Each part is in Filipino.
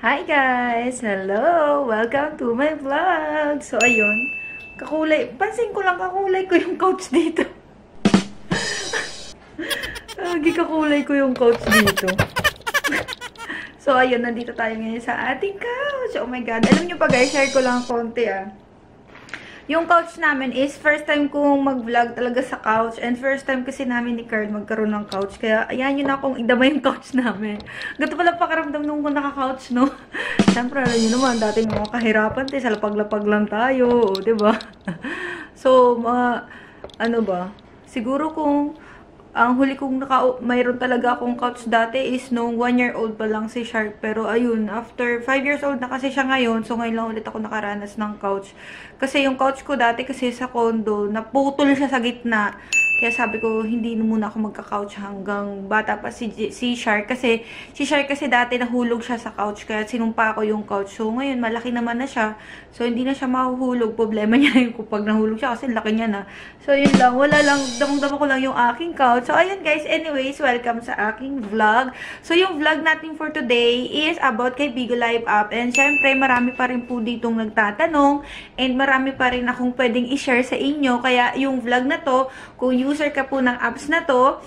Hi guys! Hello! Welcome to my vlog! So, ayun. Kakulay. Pansin ko lang kakulay ko yung couch dito. Lagi kakulay ko yung couch dito. So, ayun. Nandito tayo ngayon sa ating couch. Oh my God. Alam nyo pa guys, share ko lang konti Yung couch namin is first time kong mag-vlog talaga sa couch. And first time kasi namin ni Carl magkaroon ng couch. Kaya ayan yun akong idama yung couch namin. Ganito pala pakiramdam nung naka-couch, no? Siyempre, alam nyo naman, dati mga kahirapan, sa lapag-lapag lang tayo. Diba? So, ano ba? Siguro kung ang huli kong mayroon talaga akong couch dati is nung 1-year-old pa lang si Shark. Pero ayun, after 5 years old na kasi siya ngayon. So ngayon lang ulit ako nakaranas ng couch. Kasi yung couch ko dati kasi sa condo, naputol siya sa gitna. Kaya sabi ko, hindi na muna ako magka-couch hanggang bata pa si Shark. Kasi si Shark kasi dati nahulog siya sa couch. Kaya sinumpa ko yung couch. So ngayon, malaki naman na siya. So hindi na siya mahuhulog. Problema niya yung kapag nahulog siya kasi laki niya na. So yun lang. Wala lang. Damang-dama ko lang yung aking couch. So ayun guys. Anyways, welcome sa aking vlog. So yung vlog natin for today is about kay Bigo Live App. And syempre, marami pa rin po ditong nagtatanong. And marami pa rin akong pwedeng i-share sa inyo. Kaya yung vlog na to, kung user ka po ng apps na to,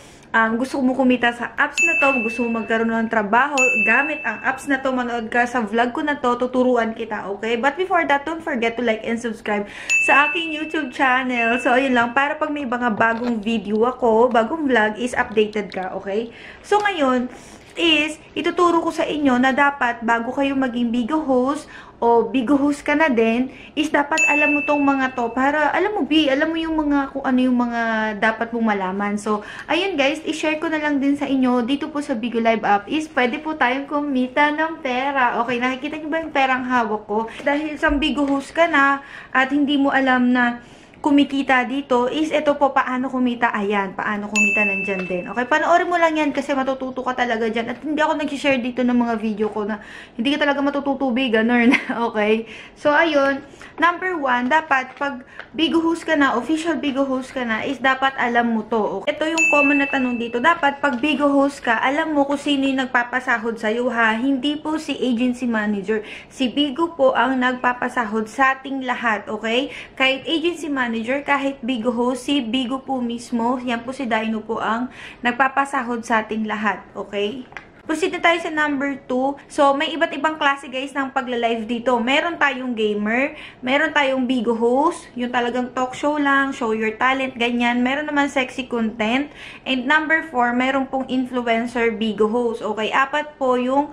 gusto mo kumita sa apps na to, gusto mo magkaroon ng trabaho gamit ang apps na to, manood ka sa vlog ko na to, tuturuan kita, okay? But before that, don't forget to like and subscribe sa aking YouTube channel. So, ayun lang, para pag may mga bagong video ako, bagong vlog, is updated ka, okay? So, ngayon, is, ituturo ko sa inyo na dapat bago kayo maging Bigo host o Bigo host ka na din, is dapat alam mo tong mga to para, alam mo alam mo yung mga, kung ano yung mga dapat mong malaman. So, ayun guys, i-share ko na lang din sa inyo, dito po sa Bigo Live App is, pwede po tayong kumita ng pera. Okay, nakikita niyo ba yung perang hawak ko? Dahil sa Bigo host ka na, at hindi mo alam na kumikita dito, is ito po paano kumita. Ayan, paano kumita nandyan din. Okay, panoorin mo lang yan kasi matututo ka talaga dyan. At hindi ako nag-share dito ng mga video ko na hindi ka talaga matututubi, ganun. Okay? So, ayun. Number 1, dapat pag Bigo host ka na, official Bigo host ka na, is dapat alam mo to. Okay? Ito yung common na tanong dito. Dapat pag Bigo host ka, alam mo kung sino yung nagpapasahod sa'yo ha. Hindi po si agency manager. Si Bigo po ang nagpapasahod sa ating lahat. Okay? Kahit agency manager, kahit Bigo host, si Bigo po mismo, yan po si Dino po ang nagpapasahod sa ating lahat, okay? Proceed na tayo sa number 2. So, may iba't ibang klase guys ng pagla-live dito. Meron tayong gamer, meron tayong Bigo host, yung talagang talk show lang, show your talent, ganyan. Meron naman sexy content. And number 4, meron pong influencer Bigo host. Okay, 4 po yung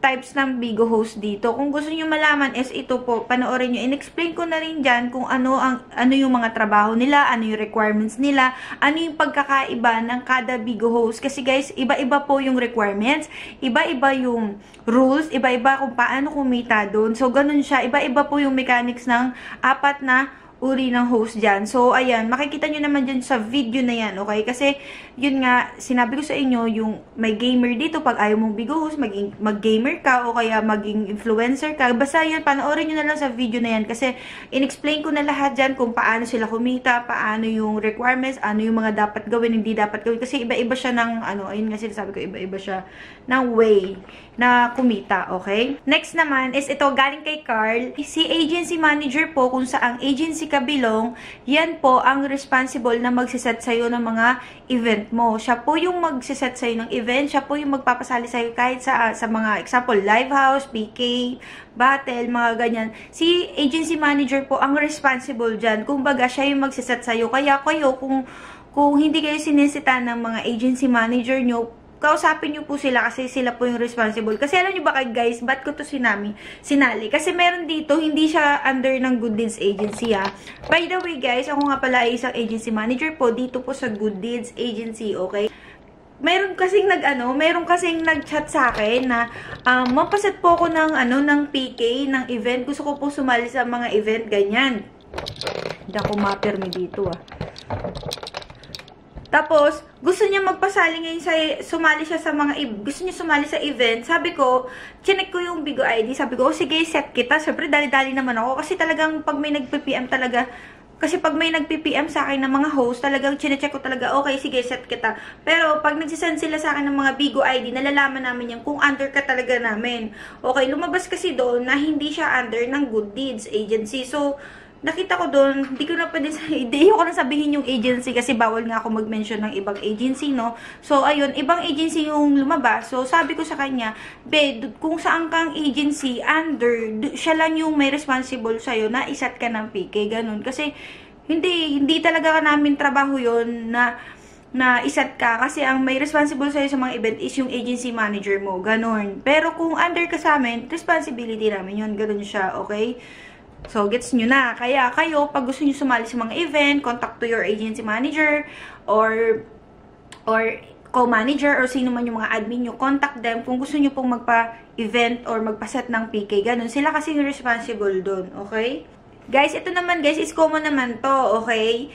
types ng Bigo host dito. Kung gusto niyo malaman is ito po, panoorin niyo. In-explain ko na rin diyan kung ano yung mga trabaho nila, ano yung requirements nila, ano yung pagkakaiba ng kada Bigo host. Kasi guys, iba-iba po yung requirements, iba-iba yung rules, iba-iba kung paano kumita doon. So, ganun siya. Iba-iba po yung mechanics ng 4 na uri ng host dyan. So, ayan, makikita nyo naman dyan sa video na yan, okay? Kasi, yun nga, sinabi ko sa inyo, yung may gamer dito, pag ayaw mong Bigo host, mag-gamer ka, o kaya maging influencer ka, basta yun, panoorin nyo na lang sa video na yan, kasi, in-explain ko na lahat dyan kung paano sila kumita, paano yung requirements, ano yung mga dapat gawin, hindi dapat gawin, kasi iba-iba siya ng, ayun nga sinasabi ko, iba-iba siya ng way na kumita, okay? Next naman is ito, galing kay Carl, si agency manager po, kung saang agency kabilong, yan po ang responsible na magsiset sa'yo ng mga event mo. Siya po yung magsiset sa'yo ng event, siya po yung magpapasali sa'yo kahit sa mga example, live house, PK, battle, mga ganyan. Si agency manager po ang responsible dyan. Kumbaga, siya yung magsiset sa'yo. Kaya kayo, kung hindi kayo sinisita ng mga agency manager nyo, kausapin nyo po sila kasi sila po yung responsible. Kasi alam nyo ba guys, ba't ko to sinali? Kasi meron dito, hindi siya under ng Good Deeds Agency ha. By the way guys, ako nga pala ay isang agency manager po dito po sa Good Deeds Agency, okay? Meron kasing nag-chat sa akin na mapaset po ako ng PK, ng event. Gusto ko po sumali sa mga event, ganyan. Hindi ako ma-permi dito Tapos, gusto niya magpasali ngayon sumali siya sa gusto niya sumali sa event. Sabi ko, chinek ko yung Bigo ID. Sabi ko, sige, set kita. Siyempre, dali-dali naman ako. Kasi talagang pag may nagp-PM talaga, Kasi pag may nag-PPM sa akin ng mga host, talagang chinecheck ko talaga, okay, sige, set kita. Pero pag nagsisend sila sa akin ng mga Bigo ID, nalalaman namin yan kung under ka talaga namin. Okay, lumabas kasi doon na hindi siya under ng Good Deeds Agency. So, nakita ko doon, hindi ko na pwede, hindi ko na sabihin yung agency kasi bawal nga ako mag-mention ng ibang agency, no? So, ayun, ibang agency yung lumabas. So, sabi ko sa kanya, be, kung saan kang agency, under, siya lang yung may responsible sa'yo na isat ka ng PK, ganun. Kasi, hindi talaga namin trabaho yon na isat ka kasi ang may responsible sa'yo sa mga event is yung agency manager mo, ganun. Pero kung under ka sa amin, responsibility namin yun, ganun siya, okay? So, gets nyo na. Kaya kayo, pag gusto nyo sumali sa mga event, contact to your agency manager or co-manager or sino man yung mga admin nyo, contact them kung gusto nyo pong magpa-event or magpa-set ng PK. Ganun. Sila kasi yung responsible dun. Okay? Guys, ito naman guys, is common naman to. Okay?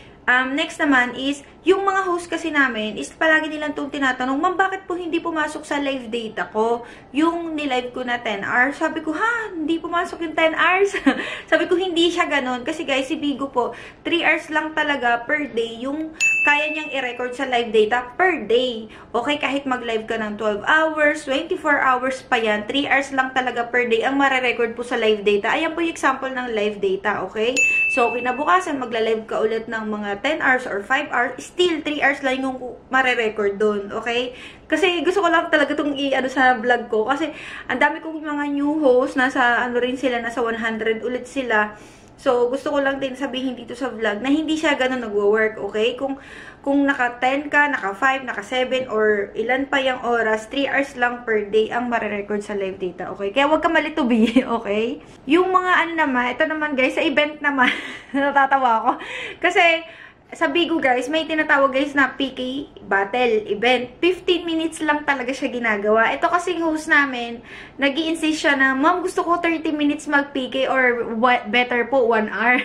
Next naman is, yung mga host kasi namin, is palagi nilang itong tinatanong, ma'am, bakit po hindi pumasok sa live data ko? Yung nilive ko na 10 hours. Sabi ko, ha? Hindi pumasok yung 10 hours? Sabi ko, hindi siya ganun. Kasi guys, si Bigo po, 3 hours lang talaga per day yung kaya niyang i-record sa live data per day. Okay, kahit mag-live ka ng 12 hours, 24 hours pa yan, 3 hours lang talaga per day ang mare-record po sa live data. Ayan po yung example ng live data, okay? So, kinabukasan, magla-live ka ulit ng mga 10 hours or 5 hours, still 3 hours lang yung mare-record doon, okay? Kasi gusto ko lang talaga itong i-ano sa vlog ko. Kasi ang dami kong mga new host, nasa ano rin sila, nasa 100 ulit sila. So, gusto ko lang din sabihin dito sa vlog na hindi siya ganun nagwo-work, okay? Kung naka 10 ka, naka 5, naka 7, or ilan pa yung oras, 3 hours lang per day ang mare-record sa live data, okay? Kaya huwag ka malitubi, okay? Yung mga ano naman, ito naman guys, sa event naman, natatawa ako. Kasi, sa Bigo guys, may tinatawag guys na PK battle event. 15 minutes lang talaga siya ginagawa. Ito kasing host namin, nag-i-insist siya na, ma'am, gusto ko 30 minutes mag-PK or better po, 1 hour.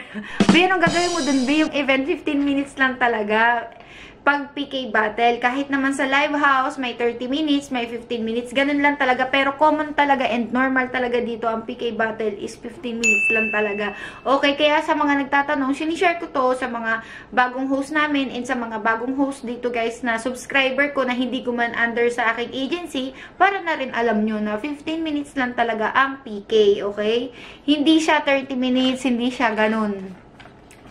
Pero ang gagawin mo dun, yung event, 15 minutes lang talaga. Pag PK battle, kahit naman sa live house, may 30 minutes, may 15 minutes, ganun lang talaga. Pero common talaga and normal talaga dito, ang PK battle is 15 minutes lang talaga. Okay, kaya sa mga nagtatanong, sinishare ko to sa mga bagong host namin and sa mga bagong host dito guys na subscriber ko na hindi ko man under sa aking agency, para na rin alam nyo na 15 minutes lang talaga ang PK, okay? Hindi siya 30 minutes, hindi siya ganun.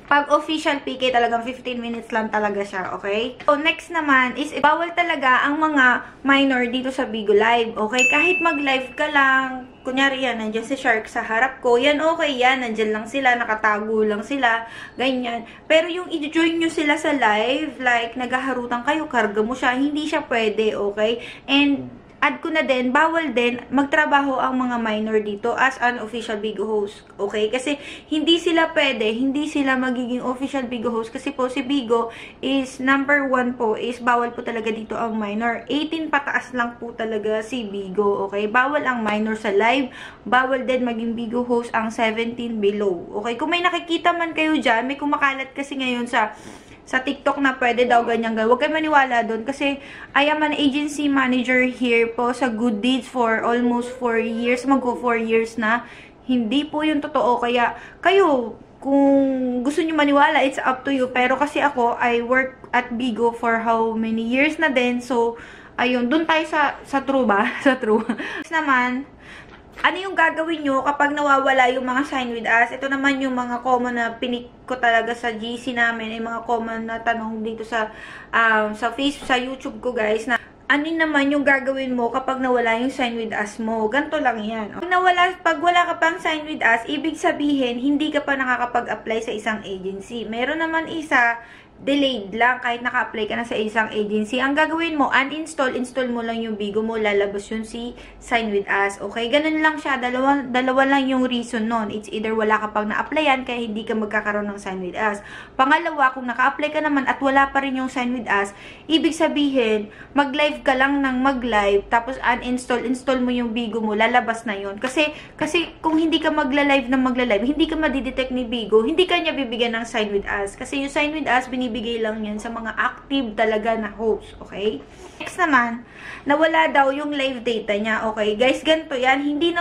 Pag official PK, talagang 15 minutes lang talaga siya, okay? So, next naman is, bawal talaga ang mga minor dito sa Bigo Live, okay? Kahit mag-live ka lang, kunyari yan, nandiyan si Shark sa harap ko, yan okay yan, nandiyan lang sila, nakatago lang sila, ganyan. Pero yung i-join nyo sila sa live, like, naghaharutan kayo, karga mo siya, hindi siya pwede, okay? And, add ko na din, bawal din magtrabaho ang mga minor dito as an official Bigo host. Okay? Kasi hindi sila pwede, hindi sila magiging official Bigo host kasi po si Bigo is number 1 po is bawal po talaga dito ang minor. 18 pataas lang po talaga si Bigo. Okay? Bawal ang minor sa live. Bawal din maging Bigo host ang 17 below. Okay? Kung may nakikita man kayo dyan, may kumakalat kasi ngayon sa TikTok na pwede daw ganyan gawin. Huwag kayo maniwala doon kasi I am an agency manager here po sa Good Deeds for almost 4 years. Magko 4 years na. Hindi po yung totoo. Kaya kayo, kung gusto nyo maniwala, it's up to you. Pero kasi ako, I work at Bigo for how many years na din. So, ayun, doon tayo sa true ba? Sa true. Naman, ano yung gagawin nyo kapag nawawala yung mga sign with us? Ito naman yung mga common na pinik ko talaga sa GC namin. Yung mga common na tanong dito sa Facebook, sa YouTube ko guys. Na ano naman yung gagawin mo kapag nawala yung sign with us mo? Ganito lang yan. Pag wala ka pang sign with us, ibig sabihin, hindi ka pa nakakapag-apply sa isang agency. Meron naman isa, delayed lang kahit naka-apply ka na sa isang agency. Ang gagawin mo, install mo lang yung Bigo mo, lalabas yun si Sign With Us. Okay? Ganun lang siya. Dalawa lang yung reason nun. It's either wala ka pang na-applyan kaya hindi ka magkakaroon ng Sign With Us. Pangalawa, kung naka-apply ka naman at wala pa rin yung Sign With Us, ibig sabihin, mag-live ka lang ng mag-live, tapos install mo yung Bigo mo, lalabas na yun. Kasi kung hindi ka magla-live ng magla-live, hindi ka madidetect ni Bigo, hindi ka niya bibigyan ng Sign With Us. Kasi yung Sign With Us, binibigyan binibigay lang yan sa mga active talaga na host, okay? Next naman, nawala daw yung live data niya, okay? Guys, ganito yan, hindi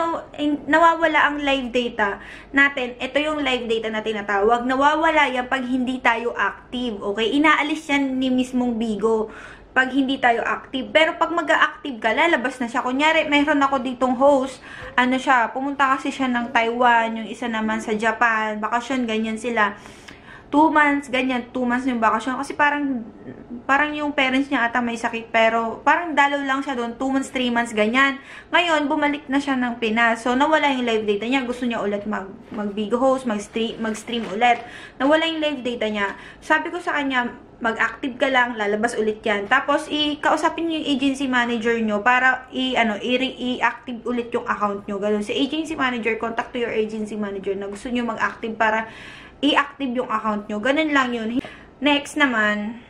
nawawala ang live data natin. Ito yung live data na tinatawag. Nawawala yan pag hindi tayo active, okay? Inaalis yan ni mismong Bigo pag hindi tayo active. Pero pag mag-active ka, lalabas na siya. Kunyari, mayroon ako ditong host, ano siya, pumunta kasi siya ng Taiwan, yung isa naman sa Japan, bakasyon, ganyan sila. 2 months, ganyan, 2 months yung bakasyon. Kasi parang yung parents niya ata may sakit, pero parang dalaw lang siya doon, 2 months, 3 months, ganyan. Ngayon, bumalik na siya ng Pinas. So, nawala yung live data niya. Gusto niya ulit mag-Bigo host, mag-stream ulit. Nawala yung live data niya. Sabi ko sa kanya, mag-active ka lang, lalabas ulit yan. Tapos, kausapin niyo yung agency manager nyo para i-active ulit yung account nyo. Ganun. Si agency manager, contact to your agency manager na gusto nyo mag-active para i-active yung account nyo. Ganun lang yun. Next naman,